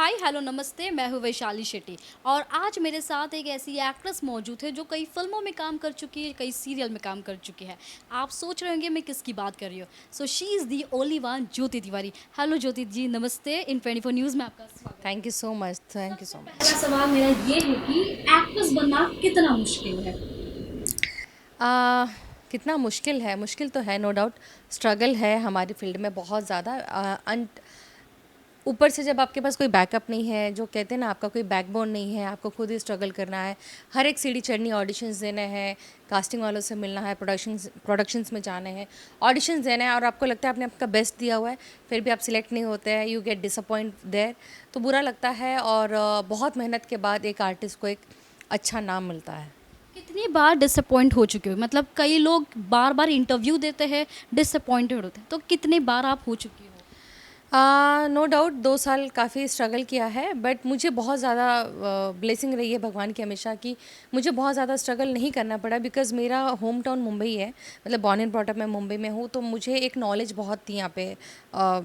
Hi hello नमस्ते, मैं हूँ वैशाली शेट्टी और आज मेरे साथ एक ऐसी एक्ट्रेस मौजूद है जो कई फिल्मों में काम कर चुकी है, कई सीरियल में काम कर चुकी है। आप सोच रहे होंगे मैं किसकी बात कर रही हूँ। So she is the only one, Jyoti Tiwari. Hello Jyoti ji, नमस्ते। इन 24 न्यूज़ में आपका स्वागत है। Thank you so much, thank you सबसे सो मच। पहला सवाल मेरा ये है कि एक्ट्रेस बनना कितना मुश्किल है। आ, कितना मुश्किल है? मुश्किल तो है, नो डाउट। स्ट्रगल है हमारी फील्ड में बहुत ज़्यादा। ऊपर से जब आपके पास कोई बैकअप नहीं है, जो कहते हैं ना, आपका कोई बैकबोन नहीं है, आपको खुद ही स्ट्रगल करना है, हर एक सीढ़ी चढ़नी, ऑडिशंस देने हैं, कास्टिंग वालों से मिलना है, प्रोडक्शंस में जाने हैं, ऑडिशंस देना है, और आपको लगता है आपने आपका बेस्ट दिया हुआ है, फिर भी आप सिलेक्ट नहीं होते हैं, यू गेट डिसअपॉइंट देयर, तो बुरा लगता है। और बहुत मेहनत के बाद एक आर्टिस्ट को एक अच्छा नाम मिलता है। कितनी बार डिसअपॉइंट हो चुके हो, मतलब कई लोग बार बार इंटरव्यू देते हैं, डिसअपॉइंटेड होते हैं, तो कितनी बार आप हो चुकी हो। नो डाउट 2 साल काफ़ी स्ट्रगल किया है, बट मुझे बहुत ज़्यादा ब्लेसिंग रही है भगवान की हमेशा कि मुझे बहुत ज़्यादा स्ट्रगल नहीं करना पड़ा, बिकॉज़ मेरा होम टाउन मुंबई है। मतलब बॉर्न एंड ब्रॉट अप मैं मुंबई में हूँ, तो मुझे एक नॉलेज बहुत थी यहाँ पे अ,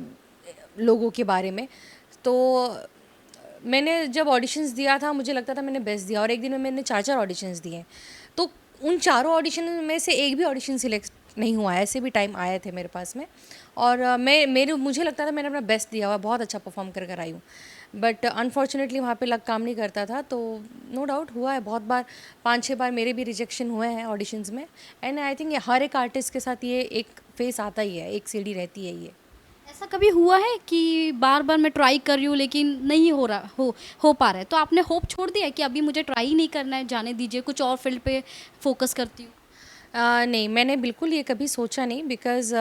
लोगों के बारे में। तो मैंने जब ऑडिशंस दिया था, मुझे लगता था मैंने बेस्ट दिया, और एक दिन में मैंने 4-4 ऑडिशंस दिए। तो उन चारों ऑडिशन में से एक भी ऑडिशन सिलेक्ट नहीं हुआ, ऐसे भी टाइम आए थे मेरे पास में। और मुझे लगता था मैंने अपना बेस्ट दिया हुआ, बहुत अच्छा परफॉर्म कर कर आई हूँ, बट अनफॉर्चुनेटली वहाँ पे लक काम नहीं करता था। तो नो डाउट हुआ है बहुत बार, 5-6 बार मेरे भी रिजेक्शन हुए हैं ऑडिशंस में। एंड आई थिंक हर एक आर्टिस्ट के साथ ये एक फेस आता ही है, एक सीढ़ी रहती है ये। ऐसा कभी हुआ है कि बार बार मैं ट्राई कर रही हूँ लेकिन नहीं हो पा रहा है, तो आपने होप छोड़ दिया है कि अभी मुझे ट्राई ही नहीं करना है, जाने दीजिए, कुछ और फील्ड पे फोकस करती हूँ। नहीं, मैंने बिल्कुल ये कभी सोचा नहीं, बिकॉज़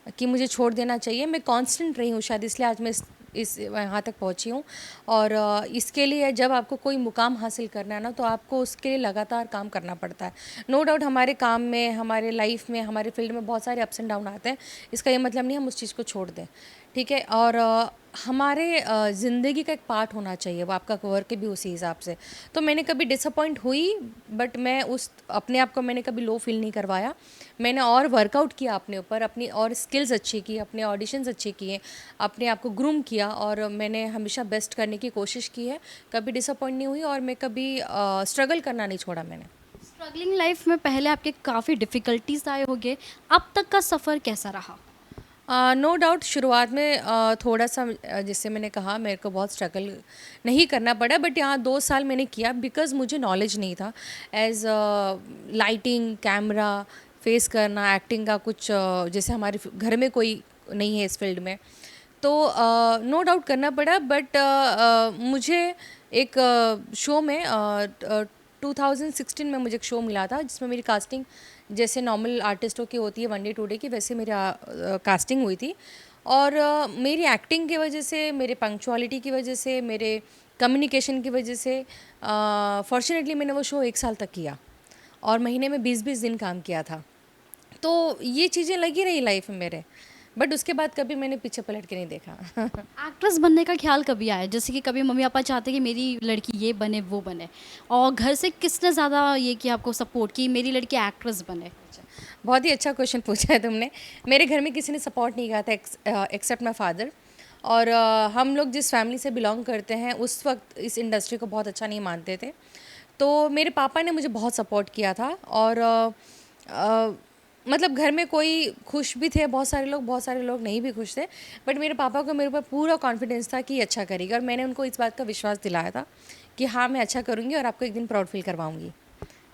कि मुझे छोड़ देना चाहिए। मैं कांस्टेंट रही हूँ, शायद इसलिए आज मैं इस यहाँ तक पहुँची हूँ। और इसके लिए जब आपको कोई मुकाम हासिल करना है ना, तो आपको उसके लिए लगातार काम करना पड़ता है। नो डाउट हमारे काम में, हमारे लाइफ में, हमारे फील्ड में बहुत सारे अप्स एंड डाउन आते हैं। इसका ये मतलब नहीं हम उस चीज़ को छोड़ दें, ठीक है? और हमारे ज़िंदगी का एक पार्ट होना चाहिए वो आपका वर्क भी उसी हिसाब से। तो मैंने कभी डिसअपॉइंट हुई, बट मैं उस अपने आप को मैंने कभी लो फील नहीं करवाया। मैंने और वर्कआउट किया अपने ऊपर, अपनी और स्किल्स अच्छी की, अपने ऑडिशंस अच्छे किए, अपने आप को ग्रूम किया, और मैंने हमेशा बेस्ट करने की कोशिश की है। कभी डिसअपॉइंट नहीं हुई, और मैं कभी स्ट्रगल करना नहीं छोड़ा मैंने। स्ट्रगलिंग लाइफ में पहले आपके काफ़ी डिफ़िकल्टीज आए होंगे, अब तक का सफ़र कैसा रहा। नो डाउट शुरुआत में थोड़ा सा, जैसे मैंने कहा, मेरे को बहुत स्ट्रगल नहीं करना पड़ा, बट यहाँ 2 साल मैंने किया बिकॉज़ मुझे नॉलेज नहीं था एज लाइटिंग, कैमरा फेस करना, एक्टिंग का कुछ जैसे हमारे घर में कोई नहीं है इस फील्ड में, तो नो डाउट करना पड़ा। बट मुझे एक शो में 2016 में मुझे एक शो मिला था जिसमें मेरी कास्टिंग जैसे नॉर्मल आर्टिस्टों की होती है, वन डे टू डे की, वैसे मेरी कास्टिंग हुई थी। और मेरी एक्टिंग की वजह से, मेरे पंक्चुअलिटी की वजह से, मेरे कम्युनिकेशन की वजह से फॉर्चुनेटली मैंने वो शो 1 साल तक किया, और महीने में 20-20 दिन काम किया था। तो ये चीज़ें लगी रही लाइफ में मेरे, बट उसके बाद कभी मैंने पीछे पलट के नहीं देखा। एक्ट्रेस बनने का ख्याल कभी आया, जैसे कि कभी मम्मी पापा चाहते कि मेरी लड़की ये बने वो बने, और घर से किसने ज़्यादा ये कि आपको सपोर्ट की मेरी लड़की एक्ट्रेस बने। बहुत ही अच्छा क्वेश्चन पूछा है तुमने। मेरे घर में किसी ने सपोर्ट नहीं किया था एक्सेप्ट माई फादर। और हम लोग जिस फैमिली से बिलोंग करते हैं उस वक्त इस इंडस्ट्री को बहुत अच्छा नहीं मानते थे। तो मेरे पापा ने मुझे बहुत सपोर्ट किया था, और मतलब घर में कोई खुश भी थे, बहुत सारे लोग नहीं भी खुश थे, बट मेरे पापा को मेरे ऊपर पूरा कॉन्फिडेंस था कि ये अच्छा करेगी, और मैंने उनको इस बात का विश्वास दिलाया था कि हाँ, मैं अच्छा करूँगी और आपको एक दिन प्राउड फील करवाऊँगी।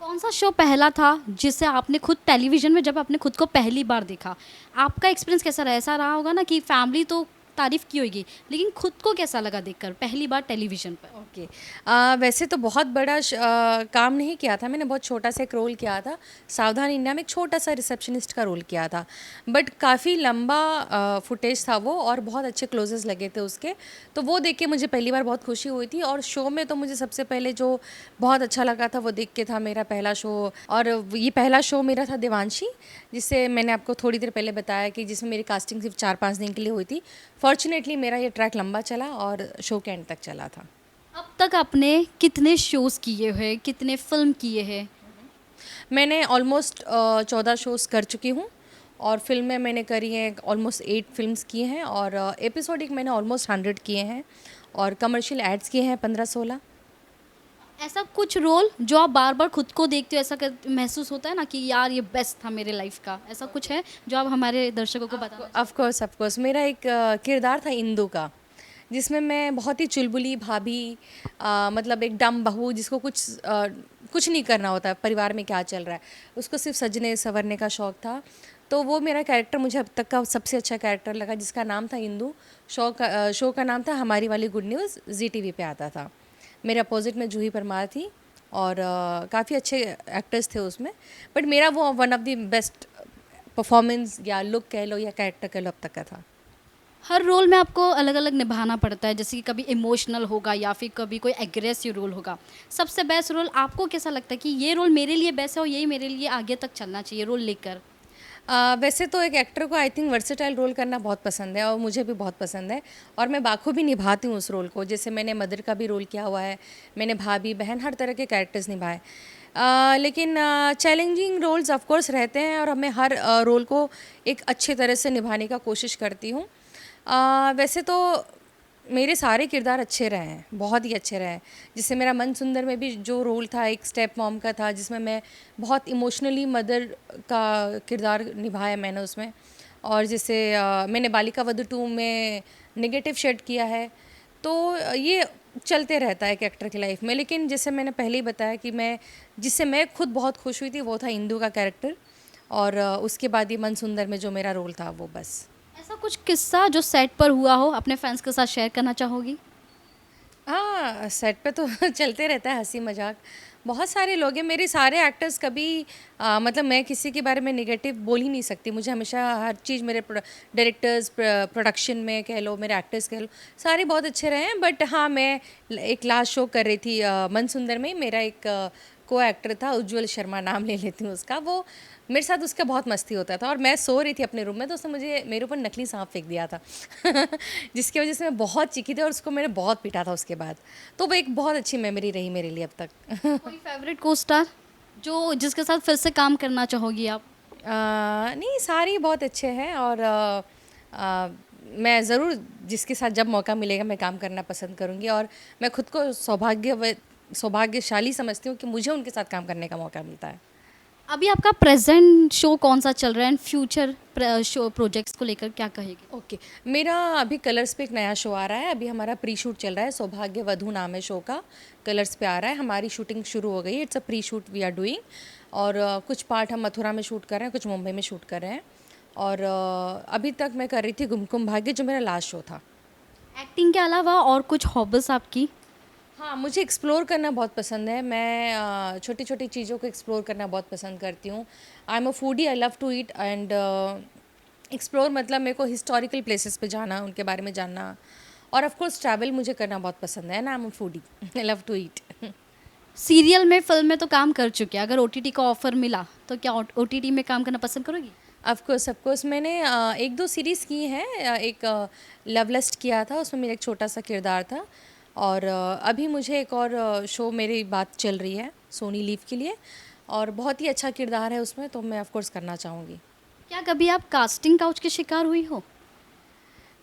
कौन सा शो पहला था जिसे आपने खुद टेलीविज़न में जब आपने खुद को पहली बार देखा? आपका एक्सपीरियंस कैसा रहा? ऐसा रहा होगा ना कि फैमिली तो तारीफ़ की होगी, लेकिन खुद को कैसा लगा देखकर पहली बार टेलीविज़न पर? ओके। वैसे तो बहुत बड़ा काम नहीं किया था मैंने, बहुत छोटा सा एक रोल किया था। सावधान इंडिया में एक छोटा सा रिसेप्शनिस्ट का रोल किया था, बट काफ़ी लंबा फुटेज था वो, और बहुत अच्छे क्लोजेस लगे थे उसके। तो वो देख के मुझे पहली बार बहुत खुशी हुई थी, और शो में तो मुझे सबसे पहले जो बहुत अच्छा लगा था वो देख के था मेरा पहला शो। और ये पहला शो मेरा था देवांशी, जिससे मैंने आपको थोड़ी देर पहले बताया कि जिसमें मेरी कास्टिंग सिर्फ 4-5 दिन के लिए हुई थी। फॉर्चुनेटली मेरा ये ट्रैक लंबा चला और शो के एंड तक चला था। अब तक आपने कितने शोज़ किए हैं, कितने फ़िल्म किए हैं? मैंने ऑलमोस्ट 14 शोज़ कर चुकी हूँ, और फ़िल्में मैंने करी हैं ऑलमोस्ट 8 फ़िल्म्स की हैं, और एपिसोडिक मैंने ऑलमोस्ट 100 किए हैं। और कमर्शियल एड्स किए हैं 15-16। ऐसा कुछ रोल जो आप बार बार खुद को देखते हो, ऐसा महसूस होता है ना कि यार ये बेस्ट था मेरे लाइफ का, ऐसा कुछ है जो आप हमारे दर्शकों को बताना चाहें? ऑफ कोर्स मेरा एक किरदार था इंदु का, जिसमें मैं बहुत ही चुलबुली भाभी, मतलब एक डम बहू जिसको कुछ नहीं करना होता है परिवार में क्या चल रहा है, उसको सिर्फ सजने संवरने का शौक़ था। तो वो मेरा कैरेक्टर मुझे अब तक का सबसे अच्छा कैरेक्टर लगा, जिसका नाम था इंदु। शो का नाम था हमारी वाली गुड न्यूज़, जी टीवी पे आता था। मेरे अपोजिट में जूही परमार थी और काफ़ी अच्छे एक्टर्स थे उसमें, बट मेरा वो one of the best performance या लुक कह लो या कैरेक्टर कह लो अब तक का था। हर रोल में आपको अलग अलग निभाना पड़ता है, जैसे कि कभी इमोशनल होगा या फिर कभी कोई एग्रेसिव रोल होगा। सबसे बेस्ट रोल आपको कैसा लगता है कि ये रोल मेरे लिए बेस्ट है और यही मेरे लिए आगे तक चलना चाहिए रोल लेकर? वैसे तो एक एक्टर को आई थिंक वर्सेटाइल रोल करना बहुत पसंद है और मुझे भी बहुत पसंद है, और मैं बाखूबी निभाती हूँ उस रोल को। जैसे मैंने मदर का भी रोल किया हुआ है, मैंने भाभी बहन हर तरह के कैरेक्टर्स निभाए। लेकिन चैलेंजिंग रोल्स ऑफ कोर्स रहते हैं और मैं हर रोल को एक अच्छे तरह से निभाने का कोशिश करती हूँ। वैसे तो मेरे सारे किरदार अच्छे रहे हैं, बहुत ही अच्छे रहे हैं। जैसे मेरा मन सुंदर में भी जो रोल था एक स्टेप मॉम का था, जिसमें मैं बहुत इमोशनली मदर का किरदार निभाया मैंने उसमें। और जैसे मैंने बालिका वधू 2 में नेगेटिव शेड किया है। तो ये चलते रहता है एक एक्टर की लाइफ में। लेकिन जैसे मैंने पहले ही बताया कि जिससे मैं खुद बहुत खुश हुई थी वो था इंदु का कैरेक्टर, और उसके बाद ये मन सुंदर में जो मेरा रोल था वो बस। ऐसा कुछ किस्सा जो सेट पर हुआ हो अपने फैंस के साथ शेयर करना चाहोगी? हाँ, सेट पे तो चलते रहता है हँसी मज़ाक। बहुत सारे लोग हैं, मेरे सारे एक्टर्स कभी मतलब मैं किसी के बारे में नेगेटिव बोल ही नहीं सकती। मुझे हमेशा हर चीज़ मेरे डायरेक्टर्स, प्रोडक्शन में कह लो, मेरे एक्टर्स कह लो, सारे बहुत अच्छे रहे हैं। बट हाँ, मैं एक लास्ट शो कर रही थी मन सुंदर में, मेरा एक को एक्टर था उज्ज्वल शर्मा, नाम ले लेती हूँ उसका। वो मेरे साथ उसका बहुत मस्ती होता था और मैं सो रही थी अपने रूम में, तो उसने मेरे ऊपर नकली सांप फेंक दिया था जिसकी वजह से मैं बहुत चीखी थी और उसको मैंने बहुत पीटा था उसके बाद। तो वो एक बहुत अच्छी मेमोरी रही मेरे लिए अब तक कोई फेवरेट को स्टार जो जिसके साथ फिर से काम करना चाहोगी आप? नहीं, सारे ही बहुत अच्छे हैं और मैं ज़रूर जिसके साथ जब मौका मिलेगा मैं काम करना पसंद करूँगी, और मैं खुद को सौभाग्यशाली समझती हूँ कि मुझे उनके साथ काम करने का मौका मिलता है। अभी आपका प्रेजेंट शो कौन सा चल रहा है एंड फ्यूचर शो प्रोजेक्ट्स को लेकर क्या कहेगी? ओके, मेरा अभी कलर्स पे एक नया शो आ रहा है। अभी हमारा प्री शूट चल रहा है, सौभाग्य वधू नाम है शो का, कलर्स पे आ रहा है। हमारी शूटिंग शुरू हो गई है, it's a pre shoot we are doing. और कुछ पार्ट हम मथुरा में शूट कर रहे हैं, कुछ मुंबई में शूट कर रहे हैं। और अभी तक मैं कर रही थी गुमकुम भाग्य, जो मेरा लास्ट शो था। एक्टिंग के अलावा और कुछ हॉबीज आपकी? हाँ, मुझे एक्सप्लोर करना बहुत पसंद है। मैं छोटी छोटी चीज़ों को एक्सप्लोर करना बहुत पसंद करती हूँ। I am a foodie, I love to eat and explore, मतलब मेरे को हिस्टोरिकल प्लेसेस पे जाना, उनके बारे में जानना, और ऑफ कोर्स ट्रैवल मुझे करना बहुत पसंद है ना। I am a foodie, I love to eat. Serial में, फिल्म में तो काम कर चुके हैं, अगर ओटीटी का ऑफर मिला तो क्या ओटीटी में काम करना पसंद करोगी? ऑफ कोर्स मैंने एक दो सीरीज़ की हैं। एक लव लस्ट किया था, उसमें मेरा एक छोटा सा किरदार था। और अभी मुझे एक और शो, मेरी बात चल रही है सोनी लीव के लिए, और बहुत ही अच्छा किरदार है उसमें, तो मैं ऑफ कोर्स करना चाहूँगी। क्या कभी आप कास्टिंग काउच की शिकार हुई हो?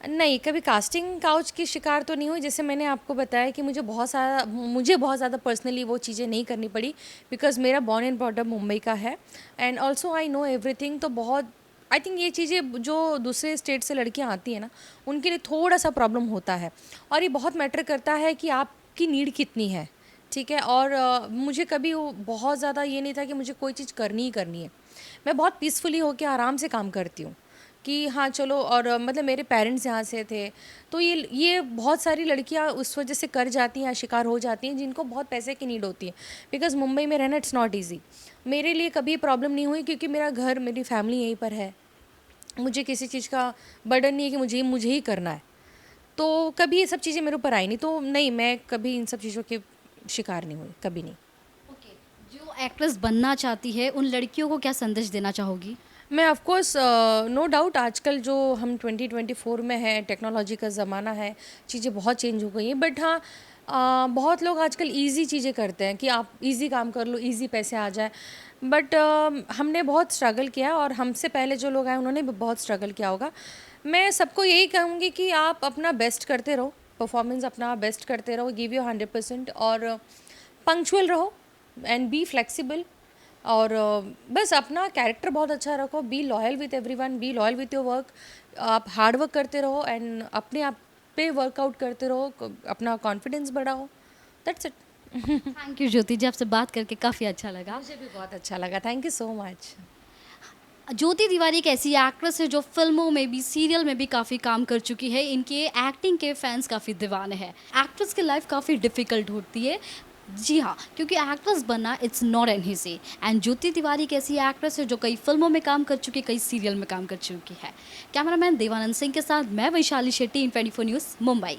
नहीं, कभी कास्टिंग काउच की शिकार तो नहीं हुई। जैसे मैंने आपको बताया कि मुझे बहुत ज़्यादा पर्सनली वो चीज़ें नहीं करनी पड़ी, बिकॉज़ मेरा born and brought up Mumbai का है, and also I know everything. तो बहुत आई थिंक ये चीज़ें जो दूसरे स्टेट से लड़कियां आती हैं ना, उनके लिए थोड़ा सा प्रॉब्लम होता है, और ये बहुत मैटर करता है कि आपकी नीड कितनी है, ठीक है। और मुझे कभी वो बहुत ज़्यादा ये नहीं था कि मुझे कोई चीज़ करनी ही करनी है। मैं बहुत पीसफुली होकर आराम से काम करती हूँ कि हाँ चलो। और मतलब मेरे पेरेंट्स यहाँ से थे, तो ये बहुत सारी लड़कियाँ उस वजह से कर जाती हैं, शिकार हो जाती हैं, जिनको बहुत पैसे की नीड होती है, बिकॉज़ मुंबई में रहना इट्स नॉट ईजी। मेरे लिए कभी प्रॉब्लम नहीं हुई, क्योंकि मेरा घर, मेरी फैमिली यहीं पर है। मुझे किसी चीज़ का बर्डन नहीं है कि मुझे ही करना है। तो कभी ये सब चीज़ें मेरे ऊपर आई नहीं, तो नहीं, मैं कभी इन सब चीज़ों के शिकार नहीं हुई, कभी नहीं। ओके, जो एक्ट्रेस बनना चाहती है उन लड़कियों को क्या संदेश देना चाहोगी? मैं ऑफ कोर्स, नो डाउट, आजकल जो हम 2024 में है, टेक्नोलॉजी का ज़माना है, चीज़ें बहुत चेंज हो गई हैं। बट हाँ, बहुत लोग आजकल इजी चीज़ें करते हैं कि आप इजी काम कर लो, इजी पैसे आ जाए। बट हमने बहुत स्ट्रगल किया, और हमसे पहले जो लोग आए उन्होंने भी बहुत स्ट्रगल किया होगा। मैं सबको यही कहूँगी कि आप अपना बेस्ट करते रहो, परफॉर्मेंस अपना बेस्ट करते रहो, गिव यू 100% और पंक्चुअल रहो एंड बी फ्लेक्सिबल और बस अपना कैरेक्टर बहुत अच्छा रखो, be loyal with everyone, be loyal with your work, आप हार्ड वर्क करते रहो एंड अपने आप पे वर्कआउट करते रहो, अपना कॉन्फिडेंस बढ़ाओ, दैट्स इट। थैंक यू ज्योति जी, आपसे बात करके काफ़ी अच्छा लगा। मुझे भी बहुत अच्छा लगा, थैंक यू सो मच। ज्योति तिवारी एक ऐसी एक्ट्रेस है जो फिल्मों में भी सीरियल में भी काफ़ी काम कर चुकी है। इनके एक्टिंग के फैंस काफ़ी दीवाने हैं। एक्ट्रेस की लाइफ काफ़ी डिफ़िकल्ट होती है, जी हाँ, क्योंकि एक्ट्रेस बनना it's not an easy. And Jyoti Tiwari एक ऐसी एक्ट्रेस है जो कई फिल्मों में काम कर चुकी है, कई सीरियल में काम कर चुकी है। कैमरामैन देवानंद सिंह के साथ मैं वैशाली शेट्टी, इन 24 न्यूज़, मुंबई।